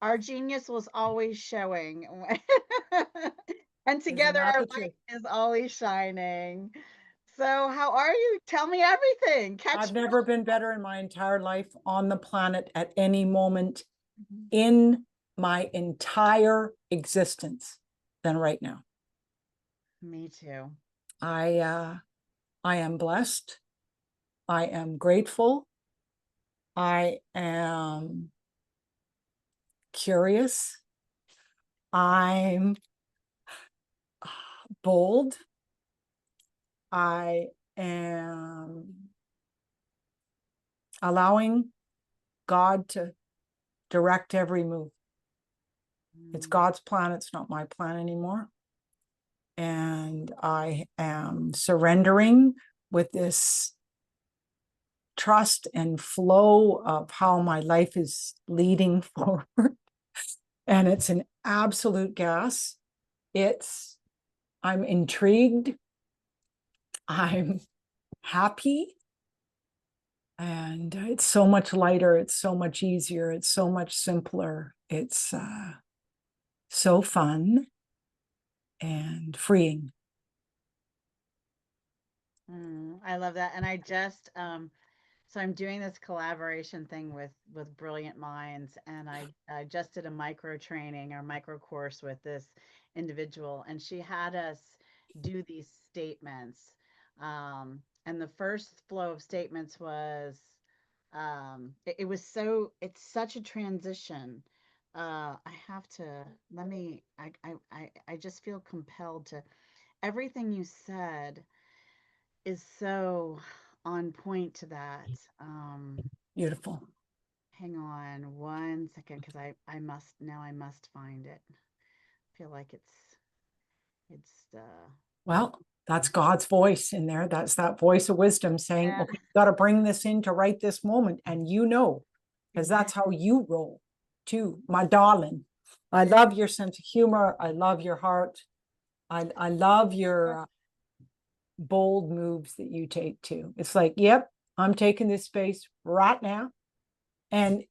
Our genius was always showing. And Isn't together that our the light truth? is always shining. So how are you? Tell me everything. I've Catch me never been better in my entire life on the planet at any moment up. in my entire existence than right now. Me too. I am blessed. I am grateful. I am curious. I'm bold. I am allowing God to direct every move. It's Mm. God's plan. It's not my plan anymore. And I am surrendering with this trust and flow of how my life is leading forward. And it's an absolute gas. I'm intrigued. I'm happy. And it's so much lighter. It's so much easier. It's so much simpler. It's so fun and freeing. I love that. And I just so I'm doing this collaboration thing with brilliant minds, and I just did a micro training or micro course with this individual, and she had us do these statements. And the first flow of statements was it was it's such a transition. I have to let me I just feel compelled to everything you said is so on point to that. Beautiful. Hang on one second because I must find it. I feel like it's Well, that's God's voice in there. That's that voice of wisdom saying, yeah, okay, you got to bring this in to right this moment. And because yeah. that's how you roll too, my darling. I love your sense of humor. I love your heart. I love your bold moves that you take too. It's like, yep, I'm taking this space right now and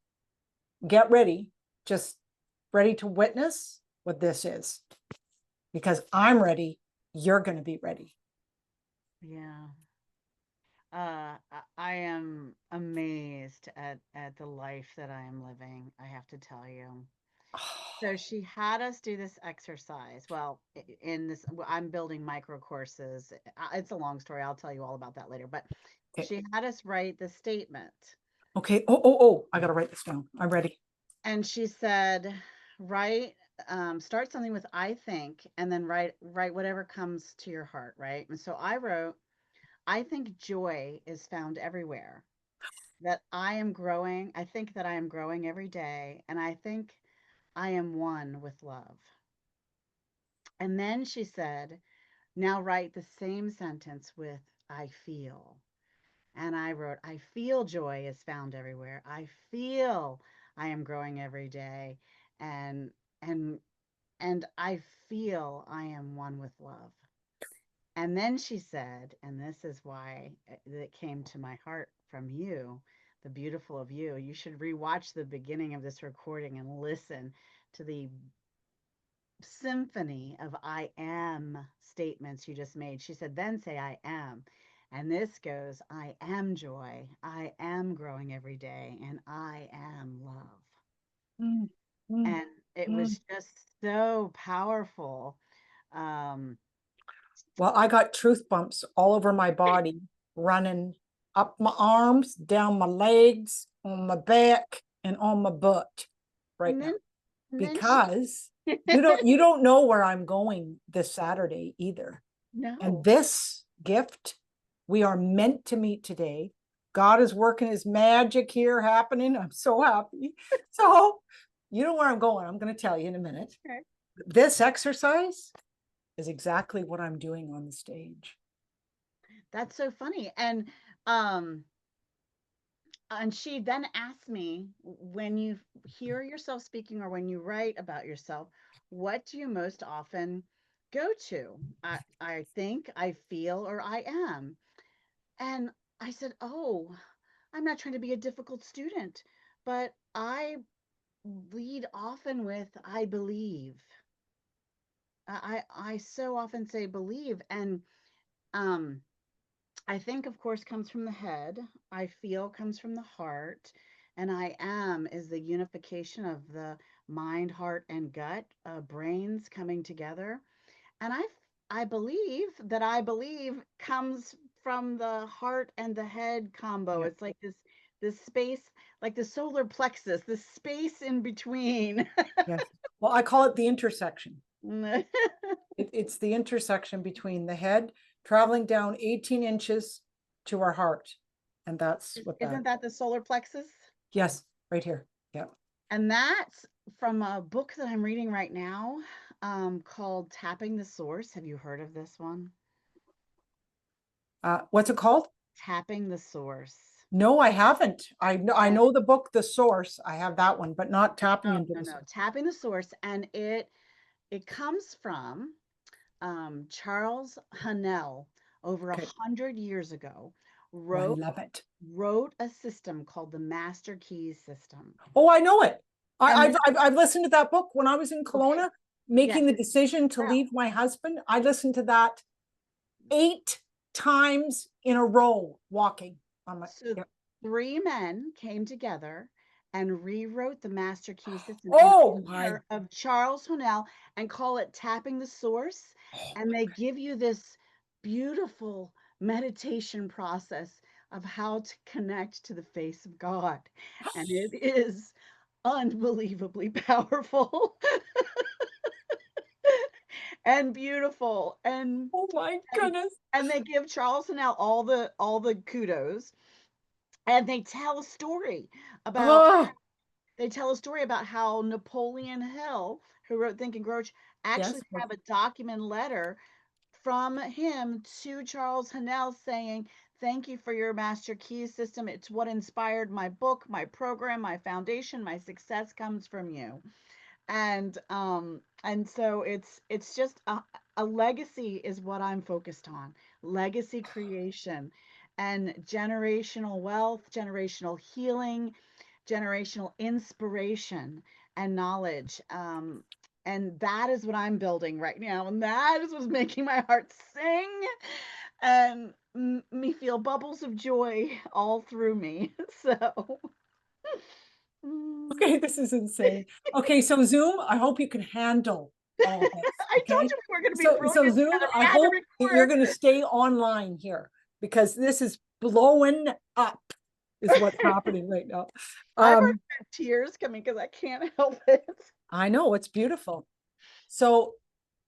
get ready, just ready to witness what this is because I'm ready. You're going to be ready. Yeah. I am amazed at the life that I am living, I have to tell you. So she had us do this exercise. Well, in this, I'm building micro courses. It's a long story. I'll tell you all about that later. But Okay. she had us write the statement. Okay. Oh, I got to write this down. I'm ready. And she said, write, start something with I think, and then write whatever comes to your heart, right? And so I wrote, I think joy is found everywhere. That I am growing. I think that I am growing every day, and I think I am one with love. And then she said, now write the same sentence with I feel. And I wrote, I feel joy is found everywhere. I feel I am growing every day. And and and I feel I am one with love. And then she said, and this is why it came to my heart from you, the beautiful of you. You should rewatch the beginning of this recording and listen to the symphony of I am statements you just made. She said, then say I am. And this goes, I am joy. I am growing every day. And I am love. Mm, mm, And it mm. was just so powerful. Um, Well, I got truth bumps all over my body, running up my arms, down my legs, on my back, and on my butt right and now then, and then she, because you don't know where I'm going this Saturday either. And no, this gift, we are meant to meet today. God is working his magic here happening. I'm so happy. So, you know where I'm going. I'm going to tell you in a minute. okay. This exercise is exactly what I'm doing on the stage. That's so funny. And she then asked me, when you hear yourself speaking or when you write about yourself, what do you most often go to? I think, I feel, or I am. And I said, oh, I'm not trying to be a difficult student, but I lead often with I believe. I so often say believe, and um I think, of course, comes from the head. I feel comes from the heart. And I am is the unification of the mind, heart, and gut, brains coming together. And I believe that I believe comes from the heart and the head combo. Yeah. It's like this space, like the solar plexus, this space in between. Yes. Well, I call it the intersection. It's the intersection between the head traveling down 18 inches to our heart. And that's what that, Isn't that the solar plexus? yes, right here. Yeah. And that's from a book that I'm reading right now, called Tapping the Source. Have you heard of this one? What's it called? Tapping the Source. No, I haven't. I And know the book, The Source. I have that one, but not tapping no, into no, the no, source. Tapping the Source, and it comes from Charles Hunnell over Okay. 100 years ago. Oh, I Wrote love it. wrote a system called the Master Keys system. Oh, I know it. And this, I've listened to that book when I was in okay, Kelowna, yes, making the decision to yeah. leave my husband. I listened to that 8 times in a row walking on my. So Yeah. three men came together and rewrote the Master Key system in Oh my. honor of Charles Honell and call it Tapping the Source. Oh, And they give you this beautiful meditation process of how to connect to the face of God. And it is unbelievably powerful and beautiful oh my and goodness. and they give Charles Honell all the kudos, and about Oh, they tell a story about how Napoleon Hill, who wrote Think and Grow Rich, actually yes. What? have a document letter from him to Charles Hannell saying, "Thank you for your master key system. It's what inspired my book, my program, my foundation. My success comes from you." And so it's just a legacy is what I'm focused on. Legacy creation and generational wealth, generational healing, generational inspiration and knowledge. And that is what I'm building right now. And that is what's making my heart sing and me feel bubbles of joy all through me. So, Okay, this is insane. Okay, so Zoom, I hope you can handle all of this. I told Okay. you we were going to be So brilliant Zoom, together. I We had to hope that you're record. going to stay online here because this is blowing up, is what's happening right now. I've already Um, had tears coming because I can't help it. I know it's beautiful. So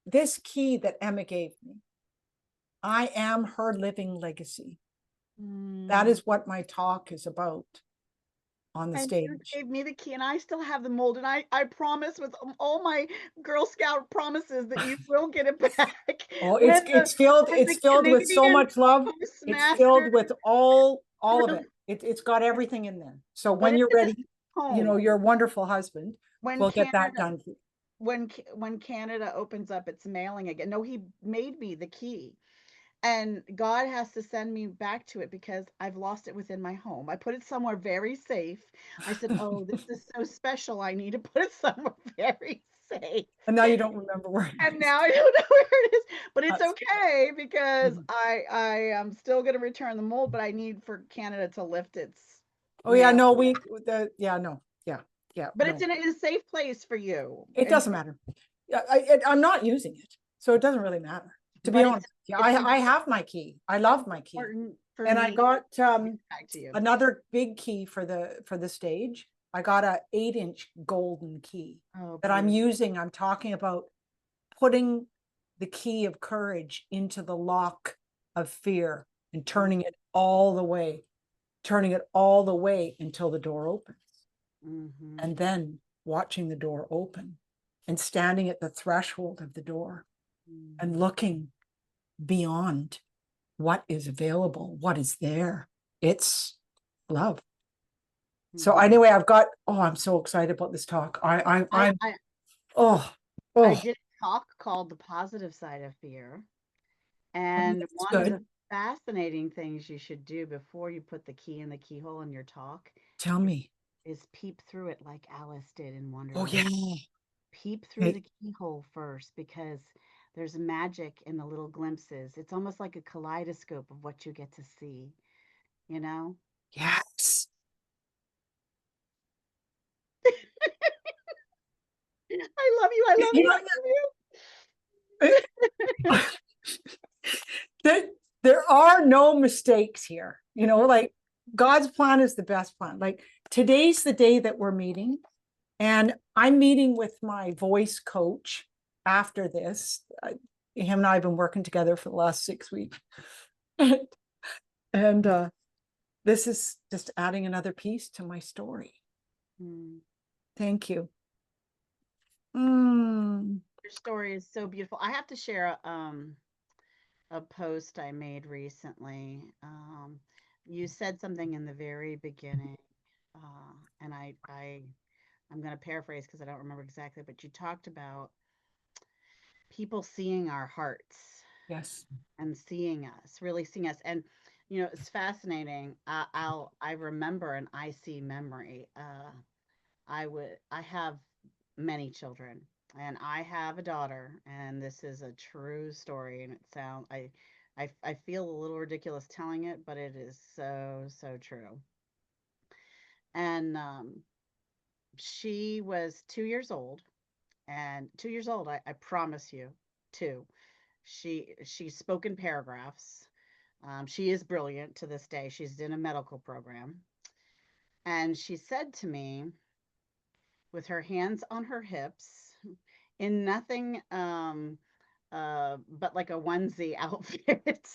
this key that Emma gave me, I am her living legacy. That Mm. is what my talk is about on the And you stage. gave me the key, and I still have the mold. And I promise, with all my Girl Scout promises, that you will get it back Oh, when when it's the filled with so Canadian much love. It's Postmaster filled with all of it. It's got everything in there. So when when it you're is ready, home, your wonderful husband when will get that Canada done for you. when Canada opens up its mailing again. No, he made me the key. And God has to send me back to it because I've lost it within my home. I put it somewhere very safe. I said, "Oh, this is so special. I need to put it somewhere very safe." And now you don't remember where it And is. now I don't know where it is, but it's That's okay because mhm. I am still going to return the mold, but I need for Canada to lift its Oh yeah, mail. no, yeah, no, yeah, But it's no. in a safe place for you. It And doesn't matter. Yeah, I'm not using it, so it doesn't really matter. To be but honest, yeah, it's I have my key. I love my key, important for and I me got to get back to you. another big key for the stage. I got a 8-inch golden key Oh, that I'm beautiful. using. I'm talking about putting the key of courage into the lock of fear and turning it all the way until the door opens, Mm-hmm. and then watching the door open and standing at the threshold of the door and Mm-hmm. looking beyond what is available, what is there. It's love. So Mm-hmm. anyway, I'm so excited about this talk. I, I'm, I oh, I oh, did a talk called The Positive Side of Fear. oh, And that's one of good. the fascinating things you should do before you put the key in the keyhole in your talk Tell is, me. is peep through it like Alice did in Oh, Wonderland. yeah. Peep through Hey, the keyhole first because there's magic in the little glimpses. It's almost like a kaleidoscope of what you get to see, you know? yes. I love you. I love You you. know, I love you. there, there are no mistakes here. Like God's plan is the best plan. Like today's the day that we're meeting, and I'm meeting with my voice coach after this. Him and I have been working together for the last 6 weeks. And this is just adding another piece to my story. Mm. Thank you. Mm, Your story is so beautiful. I have to share a post I made recently. You said something in the very beginning, and I'm going to paraphrase because I don't remember exactly, but you talked about people seeing our hearts yes. and seeing us, really seeing us. And it's fascinating. I remember an I see memory. I have many children, and I have a daughter, and this is a true story. And it sounds I feel a little ridiculous telling it, but it is so so true. And she was 2 years old, and 2 years old. I promise you, two. She spoke in paragraphs. She is brilliant to this day. She's in a medical program, and she said to me, with her hands on her hips, in nothing but like a onesie outfit.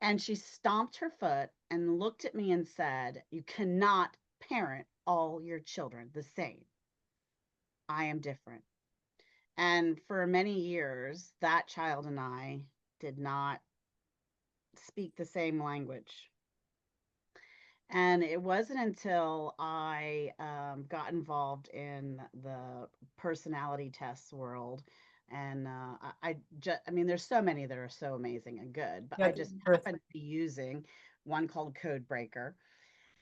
And she stomped her foot and looked at me and said, "You cannot parent all your children the same. I am different." And for many years, that child and I did not speak the same language. And it wasn't until I got involved in the personality tests world. And I mean, there's so many that are so amazing and good, but Yeah. I just happened to be using one called Code Breaker.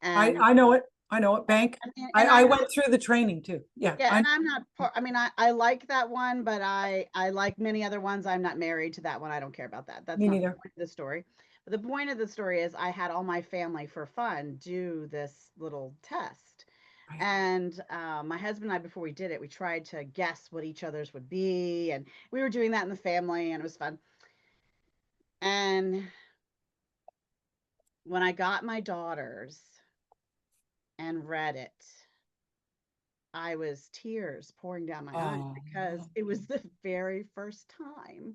And I know it. I know it. Bank. and I I'm went through the training too. Yeah. yeah, and I'm not I mean, I like that one, but I like many other ones. I'm not married to that one. I don't care about that. That's Me not the neither. point of the story. But the point of the story is I had all my family for fun do this little test. Right. And my husband and I, before we did it, we tried to guess what each other's would be. And we were doing that in the family, and it was fun. And when I got my daughters and read it, I was tears pouring down my eyes Oh, because it was the very first time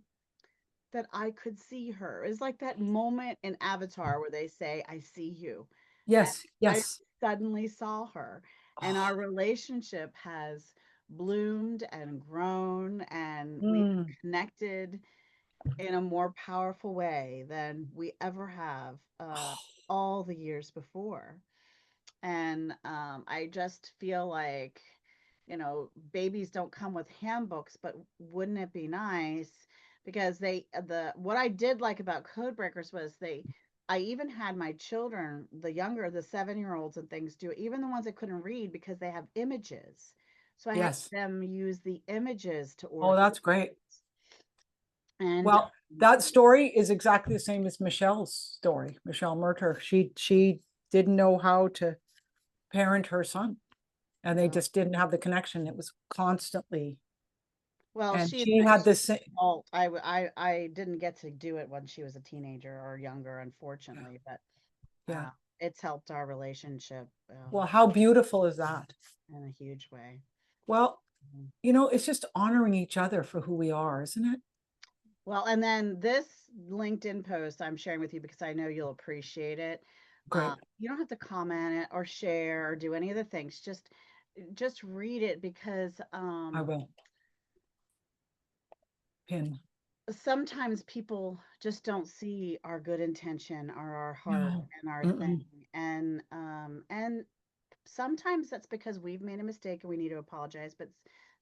that I could see her. It's like that moment in Avatar where they say, "I see you." And yes. I Yes. suddenly saw her. And Oh, our relationship has bloomed and grown, and we've mm. connected in a more powerful way than we ever have all the years before. And I just feel like, babies don't come with handbooks, but wouldn't it be nice? Because the what I did like about Code Breakers was I even had my children, the younger, the 7 year olds and things do it, even the ones that couldn't read because they have images. So I had Yes. them use the images to Oh, order that's great. and Well, that story is exactly the same as Michelle's story. Michelle Murter. She didn't know how to parent her son, and they uh, just didn't have the connection. It was constantly, well, and she's she had she's the same. adult. I didn't get to do it when she was a teenager or younger, Yeah. unfortunately, but Yeah. it's helped our relationship Well, how beautiful is that? in a huge way. Well, Mhm. it's just honoring each other for who we are, isn't it? Well, and then this LinkedIn post I'm sharing with you because I know you'll appreciate it. Great. You don't have to comment it or share or do any of the things. Just read it because I will pin. sometimes people just don't see our good intention or our heart No. and our thing. Mm-mm. And sometimes that's because we've made a mistake and we need to apologize, but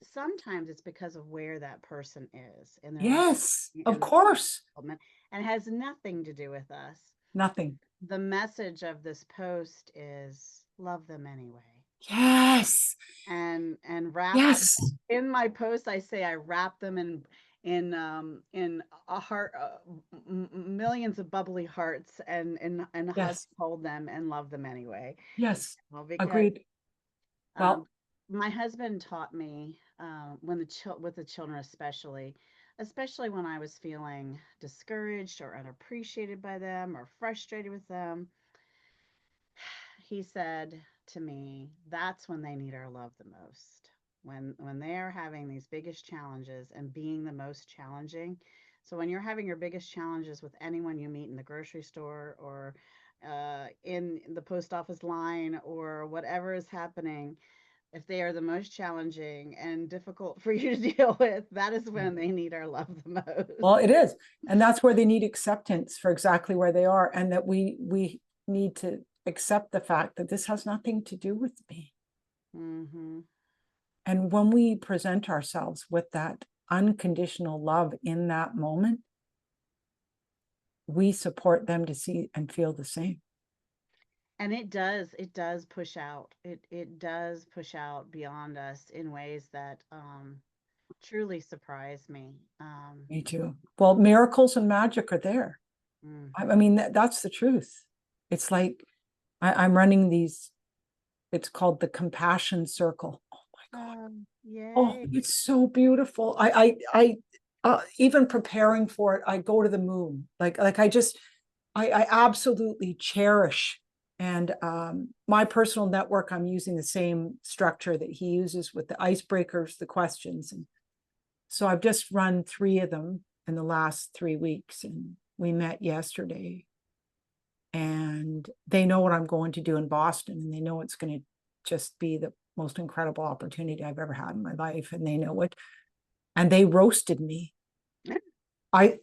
sometimes it's because of where that person is in their life Yes, of and their course. development, and it has nothing to do with us. Nothing. The message of this post is love them anyway. Yes. and wrap Yes. in my post. I say I wrap them in a heart, millions of bubbly hearts, and hug, Yes. hold them, and love them anyway. Yes. Well, because Agreed. um, Well, my husband taught me, when with the children, especially when I was feeling discouraged or unappreciated by them or frustrated with them, he said to me, that's when they need our love the most. When they are having these biggest challenges and being the most challenging. So when you're having your biggest challenges with anyone you meet in the grocery store, or in the post office line, or whatever is happening, if they are the most challenging and difficult for you to deal with, that is when they need our love the well, most. it is. And that's where they need acceptance for exactly where they are. And that we need to accept the fact that this has nothing to do with me. Mm-hmm. And when we present ourselves with that unconditional love in that moment, we support them to see and feel the same. And it does push out. It does push out beyond us in ways that truly surprise me. Me too. Well, miracles and magic are there. I Mhm. mean, that's the truth. It's like I'm running these, it's called the compassion circle. Oh my God. Oh, Yay. it's so beautiful. Even preparing for it, I go to the moon. Like I absolutely cherish. And my personal network, I'm using the same structure that he uses with the icebreakers, the questions. And so I've just run 3 of them in the last 3 weeks. And we met yesterday. And they know what I'm going to do in Boston. And they know it's going to just be the most incredible opportunity I've ever had in my life. And they know it. And they roasted me. I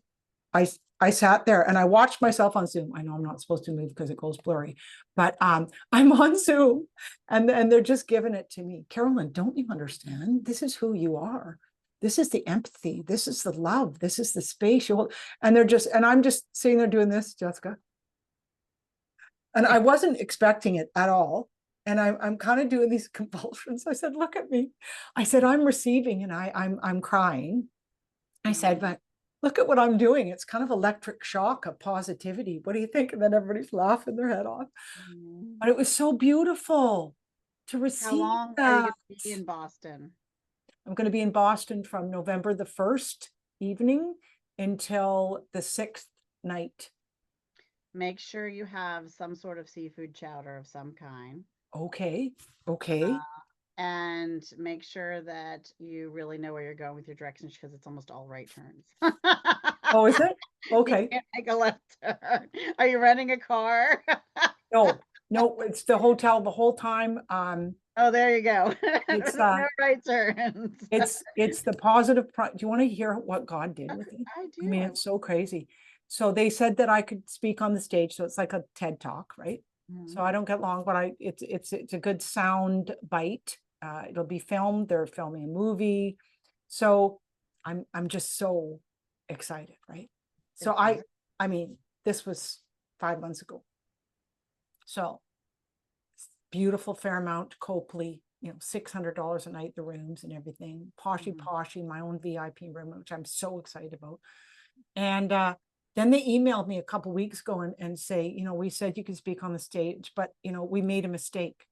I I sat there and I watched myself on Zoom. I know I'm not supposed to move because it goes blurry, but I'm on Zoom and they're just giving it to me. Carolyn, don't you understand? This is who you are. This is the empathy. This is the love. This is the space. And they're just, and I'm just sitting there doing this, Jessica. And I wasn't expecting it at all. And I'm kind of doing these convulsions. I said, look at me. I said, I'm receiving and I'm crying. I said, Mhm. but look at what I'm doing. It's kind of electric shock of positivity. What do you think? And then everybody's laughing their head off. Mhm. But it was so beautiful to How receive long are you that. going to be in Boston? I'm going to be in Boston from November the 1st evening until the 6th night. Make sure you have some sort of seafood chowder of some kind. Okay. Okay. And make sure that you really know where you're going with your directions, because it's almost all right turns. Oh, is it? You Okay. can't make a left turn. Are you renting a car? No, no, it's the hotel the whole time. Oh, there you go. It's No right turns. it's the positive. Do you want to hear what God did with it? I I do. mean, it's so crazy. So they said that I could speak on the stage, so it's like a TED talk, right? So Mhm. I don't get long, but it's a good sound bite. It'll be filmed. They're filming a movie, so I'm just so excited, right? So It's awesome. I mean, this was 5 months ago. So beautiful Fairmount Copley, $600 a night, the rooms and everything, Mhm. poshy, my own VIP room, which I'm so excited about. And then they emailed me a couple weeks ago and say, we said you could speak on the stage, but we made a mistake.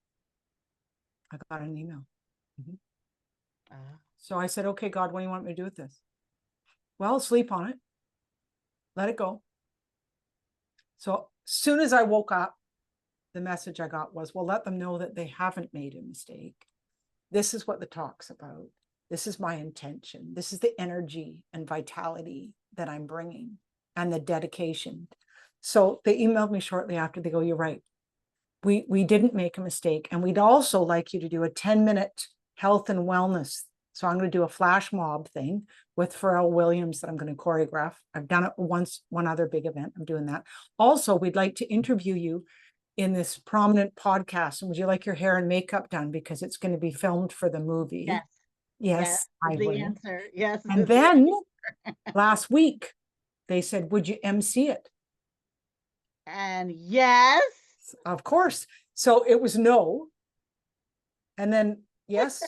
I got an email. Mhm. Uh, So I said, okay, God, what do you want me to do with this? Well, sleep on it, let it go. So as soon as I woke up, the message I got was, well, let them know that they haven't made a mistake. This is what the talk's about. This is my intention. This is the energy and vitality that I'm bringing and the dedication. So they emailed me shortly after. They go, you're right. We didn't make a mistake. And we'd also like you to do a 10-minute health and wellness. So I'm going to do a flash mob thing with Pharrell Williams that I'm going to choreograph. I've done it once, one other big event. I'm doing that. Also, we'd like to interview you in this prominent podcast. And would you like your hair and makeup done? Because it's going to be filmed for the movie. yes. Yes Yes, is I the will. answer. Yes And is the then last week, they said, would you MC it? and yes. Of course. So it was no. And then, yes,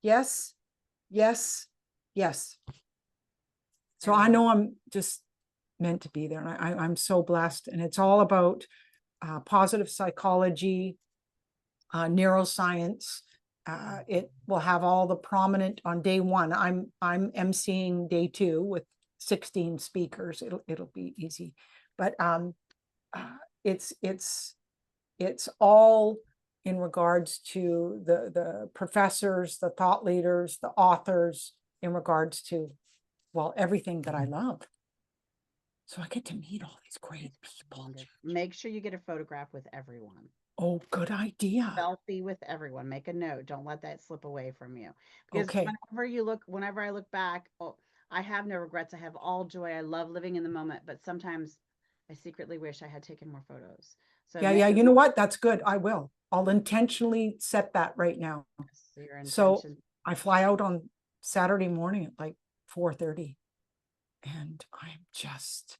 yes, yes, yes. So I know I'm just meant to be there. And I'm so blessed. And it's all about positive psychology, neuroscience. It will have all the prominent on day one. I'm emceeing day 2 with 16 speakers. It'll be easy, but it's all in regards to the professors, the thought leaders, the authors, in regards to, well, everything that I love. So I get to meet all these great people. Wonderful. Make sure you get a photograph with everyone. Oh, good idea. Selfie with everyone. Make a note. Don't let that slip away from you. Because Okay. whenever I look back, oh, I have no regrets. I have all joy. I love living in the moment, but sometimes I secretly wish I had taken more photos. So Yeah, you know what? That's good. I will. I'll intentionally set that right now. your intention. So I fly out on Saturday morning at like 4:30, and I'm just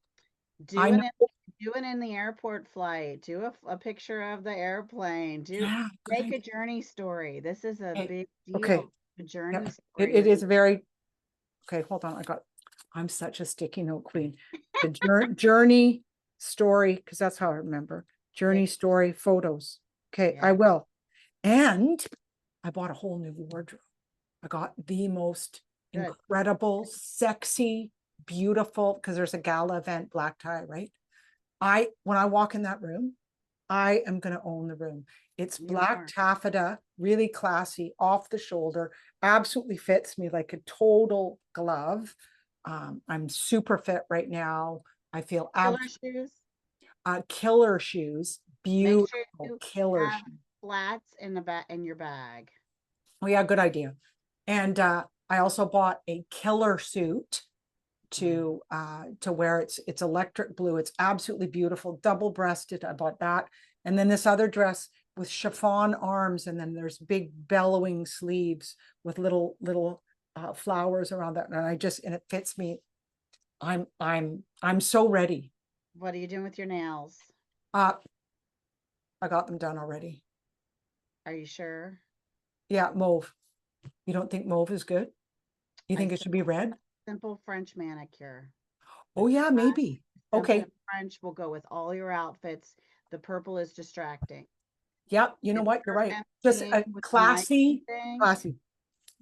doing in the airport flight. Do a picture of the airplane. Make a journey story. This is a big deal. Okay. A journey story. It is very okay. Hold on. I'm such a sticky note queen. The journey story, because that's how I remember. Journey story photos. Okay, I will. And I bought a whole new wardrobe. I got the most incredible, sexy, beautiful, because there's a gala event, black tie, right? When I walk in that room, I am going to own the room. It's black taffeta, really classy, off the shoulder, absolutely fits me like a total glove. I'm super fit right now. I feel killer shoes, beautiful. Make sure you killer have flats in your bag. Oh yeah, good idea. And I also bought a killer suit to wear. It's electric blue. It's absolutely beautiful, double-breasted. I bought that. And then this other dress with chiffon arms, and then there's big bellowing sleeves with little flowers around that. And it fits me. I'm so ready. What are you doing with your nails? I got them done already. Are you sure? Yeah, mauve. You don't think mauve is good? You think it should be red? Simple French manicure. Oh yeah, maybe. Okay. French will go with all your outfits. The purple is distracting. Yep, you know what? You're right. Just a classy.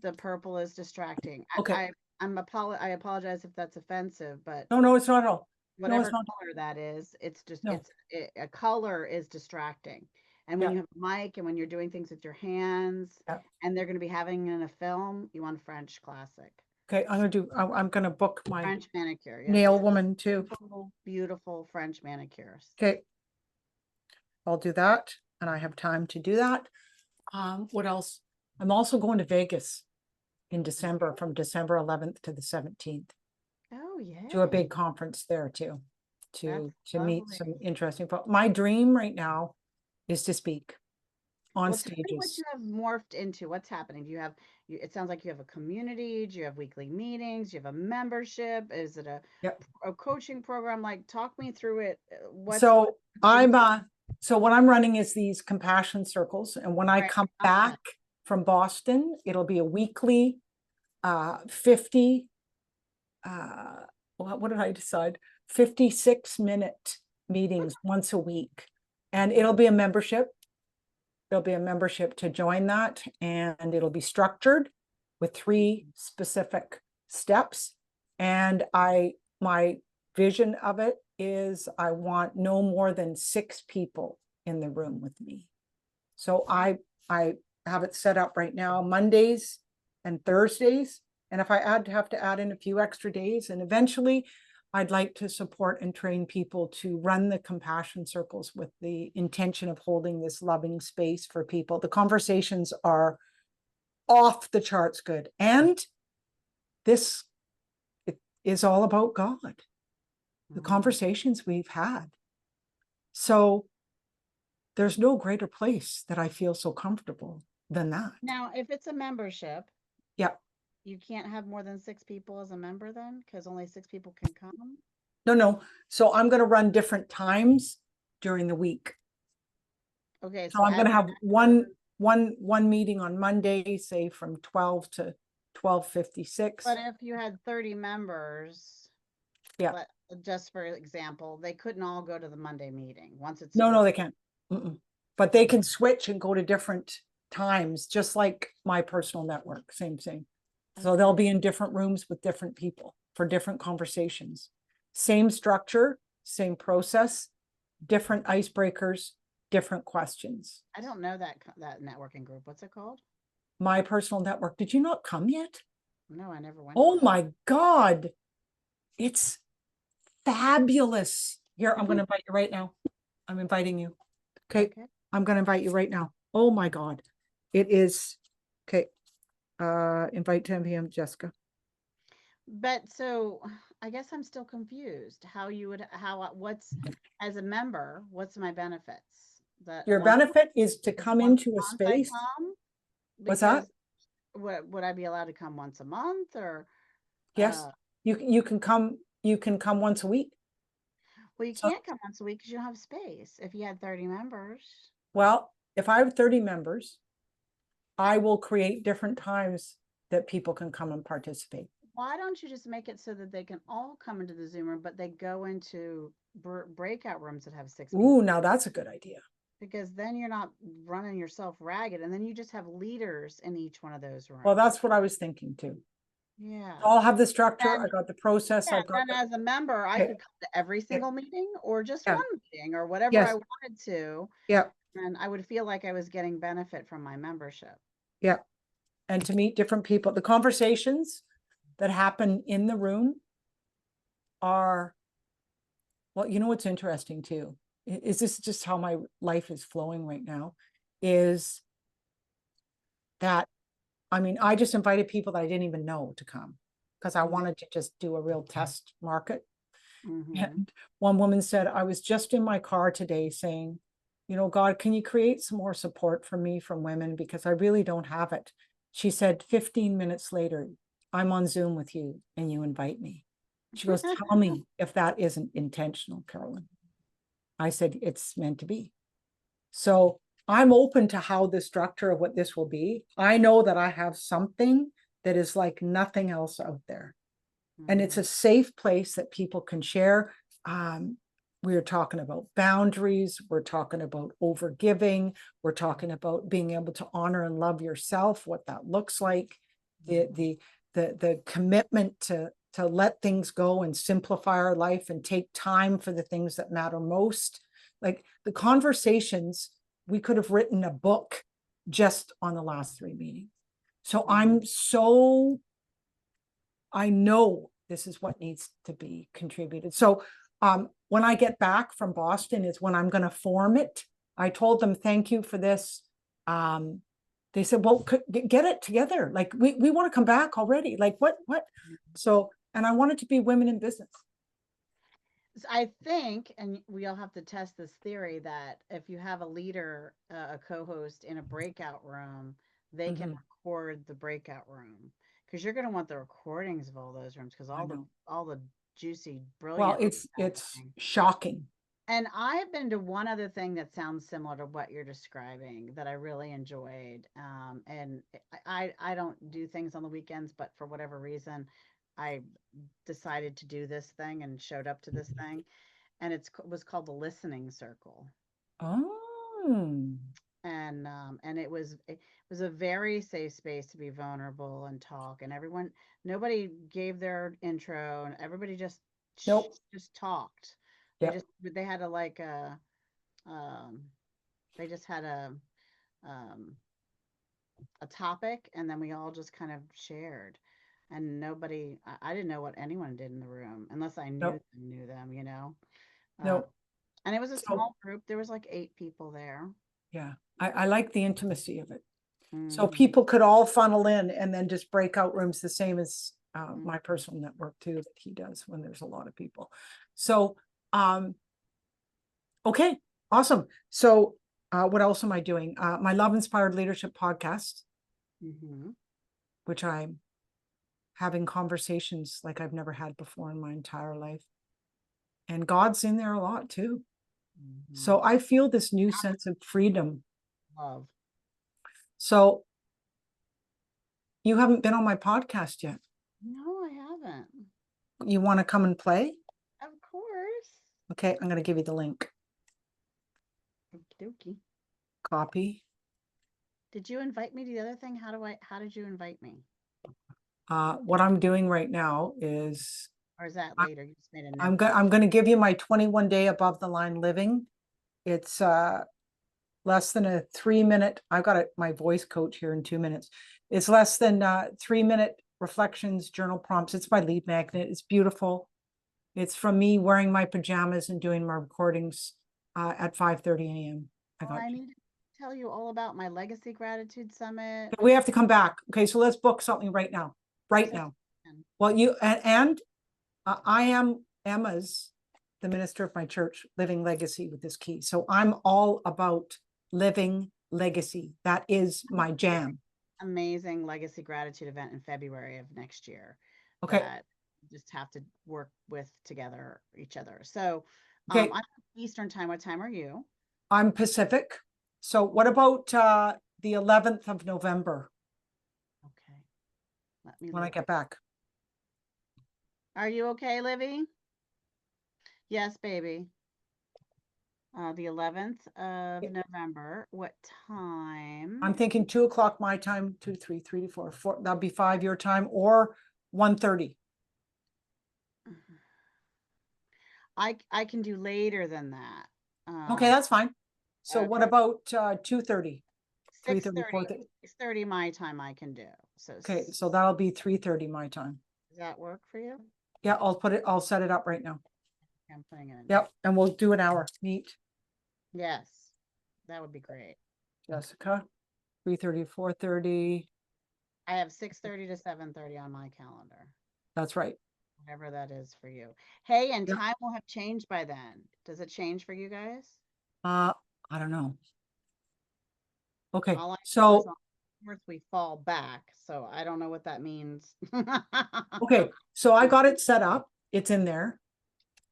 The purple is distracting. Okay. I apologize if that's offensive, but no, it's not at all. Whatever color that is, it's just a color is distracting. And when you have a mic and when you're doing things with your hands and they're going to be having in a film, you want a French classic. Okay, I'm gonna book my French manicure. Nail woman too. Beautiful, beautiful French manicures. Okay. I'll do that, and I have time to do that. What else? I'm also going to Vegas in December, from December 11th to the 17th. Oh yeah. To a big conference there too, to meet some interesting folks. My dream right now is to speak on stages. What you have morphed into? What's happening? Do you have? It sounds like you have a community. Do you have weekly meetings? Do you have a membership? Is it a coaching program? Like, talk me through it. So what I'm running is these compassion circles, and when I come back from Boston, it'll be a weekly 50 what did I decide? 56-minute meetings once a week. And it'll be a membership. There'll be a membership to join that, and it'll be structured with 3 specific steps. And my vision of it is I want no more than 6 people in the room with me. So I have it set up right now, Mondays and Thursdays. And if I have to add in a few extra days, and eventually I'd like to support and train people to run the compassion circles with the intention of holding this loving space for people. The conversations are off the charts good. And it is all about God, the conversations we've had. So there's no greater place that I feel so comfortable than that. Now, if it's a membership, you can't have more than 6 people as a member then, because only 6 people can come? No. So I'm going to run different times during the week. Okay. So I'm going to have one one meeting on Monday, say from 12 to 12:56. But if you had 30 members, Yeah. but just for example, they couldn't all go to the Monday meeting once it's No, full. they can't. But they can switch and go to different times, just like my personal network, same thing. So they'll be in different rooms with different people for different conversations. Same structure, same process, different icebreakers, different questions. I don't know that networking group. What's it called? My personal network. Did you not come yet? No, I never went. Oh my God. It's fabulous. Here, I'm going to invite you right now. I'm inviting you. Okay. I'm going to invite you right now. Oh my God. It is. Okay. Invite 10 p.m. Jessica. But so I guess I'm still confused how what's, as a member, what's my benefits? That Your once benefit is to come once into a a month I space. come? What's that? Because would I be allowed to come once a month or Yes. You can come once a week. well, you So, can't come once a week because you don't have space if you had 30 members. well, if I have 30 members, I will create different times that people can come and participate. Why don't you just make it so that they can all come into the Zoom room, but they go into breakout rooms that have 6 people? Ooh, now that's a good idea. Because then you're not running yourself ragged, and then you just have leaders in each one of those rooms. Well, that's what I was thinking too. Yeah. I'll have the structure. I got the process. Yeah, I've got then as a member, I could come to every single meeting or just one meeting or whatever I wanted to. Yeah. And I would feel like I was getting benefit from my membership. Yeah. And to meet different people. The conversations that happen in the room are, well, you know what's interesting too? Is this just how my life is flowing right now? Is that, I mean, I just invited people that I didn't even know to come because I wanted to just do a real test market. And one woman said, I was just in my car today saying, you know, God, can you create some more support for me from women? Because I really don't have it. She said, 15 minutes later, I'm on Zoom with you and you invite me. She goes, tell me if that isn't intentional, Carolyn. I said, it's meant to be. So I'm open to how the structure of what this will be. I know that I have something that is like nothing else out there. And it's a safe place that people can share. We're talking about boundaries. We're talking about overgiving. We're talking about being able to honor and love yourself, what that looks like, the commitment to let things go and simplify our life and take time for the things that matter most. Like the conversations, we could have written a book just on the last 3 meetings. So I know this is what needs to be contributed. So when I get back from Boston is when I'm going to form it. I told them, thank you for this. They said, well, get it together. Like we want to come back already. Like what? So, and I want it to be women in business. I think, and we all have to test this theory, that if you have a leader, a co-host in a breakout room, they can record the breakout room because you're going to want the recordings of all those rooms because all the juicy, brilliant. Well, it's shocking. And I've been to one other thing that sounds similar to what you're describing that I really enjoyed. And I don't do things on the weekends, but for whatever reason, I decided to do this thing and showed up to this thing. And it was called the Listening Circle. Oh. And it was a very safe space to be vulnerable and talk. And nobody gave their intro, and everybody just talked. They had they just had a topic, and then we all just kind of shared. And I didn't know what anyone did in the room unless I knew them, you know. And it was a small group. There was like 8 people there. Yeah, I like the intimacy of it. So people could all funnel in and then just break out rooms, the same as my personal network too, that he does when there's a lot of people. So, okay, awesome. So what else am I doing? My Love Inspired Leadership podcast, which I'm having conversations like I've never had before in my entire life. And God's in there a lot too. So I feel this new sense of freedom. Love. So you haven't been on my podcast yet. No, I haven't. You want to come and play? Of course. Okay, I'm going to give you the link. Okie dokie. Copy. Did you invite me to the other thing? How did you invite me? What I'm doing right now is Or is that later? You just made a I'm note. going to give you my 21 day above the line living. It's less than a 3 minute. I've got my voice coach here in 2 minutes. It's less than 3 minute reflections, journal prompts. It's by Lead Magnet. It's beautiful. It's from me wearing my pajamas and doing my recordings at 5:30 a.m. I need to tell you all about my Legacy Gratitude Summit. We have to come back. Okay, so let's book something right now. Right now. Well, you and I am Emma's the minister of my church, living legacy with this key. So I'm all about living legacy. That is my jam. Amazing Legacy Gratitude event in February of next year. Okay. That just have to work with together each other. So Okay. I'm Eastern time. What time are you? I'm Pacific. So what about the 11th of November? Okay. Let me when I look. get back. Are you okay, Livy? Yes, baby. The 11th of November. What time? I'm thinking 2 o'clock my time, 2 to 3, 3 to 4, 4. That'll be 5 your time, or 1:30. I can do later than that. Okay, that's fine. So what Okay. about 2:30? 3:30, 6:30, 4:30? 6:30 my time I can do. So Okay, so that'll be 3:30 my time. does that work for you? Yeah, I'll set it up right now. I'm putting it in. Yep, and we'll do an hour. Neat. Yes, that would be great. Jessica, 3:30, 4:30. I have 6:30 to 7:30 on my calendar. That's right. Whatever that is for you. Hey, and Yep. time will have changed by then. Does it change for you guys? I don't know. Okay, All I know is so on the 4th we fall back, so I don't know what that means. okay, so I got it set up. It's in there.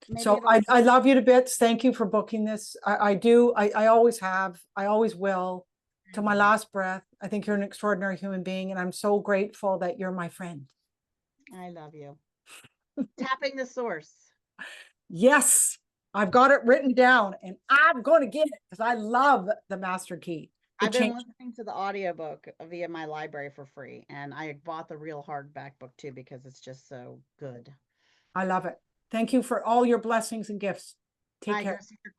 Maybe So it'll I love you to bits. Thank you for booking this. I do. I always have. I always will. To my last breath. I think you're an extraordinary human being, and I'm so grateful that you're my friend. I love you. Tapping the source. Yes, I've got it written down, and I'm going to get it because I love the master key. I've been listening to the audiobook via my library for free, and I bought the real hardback book too because it's just so good. I love it. Thank you for all your blessings and gifts. Take care. Go see your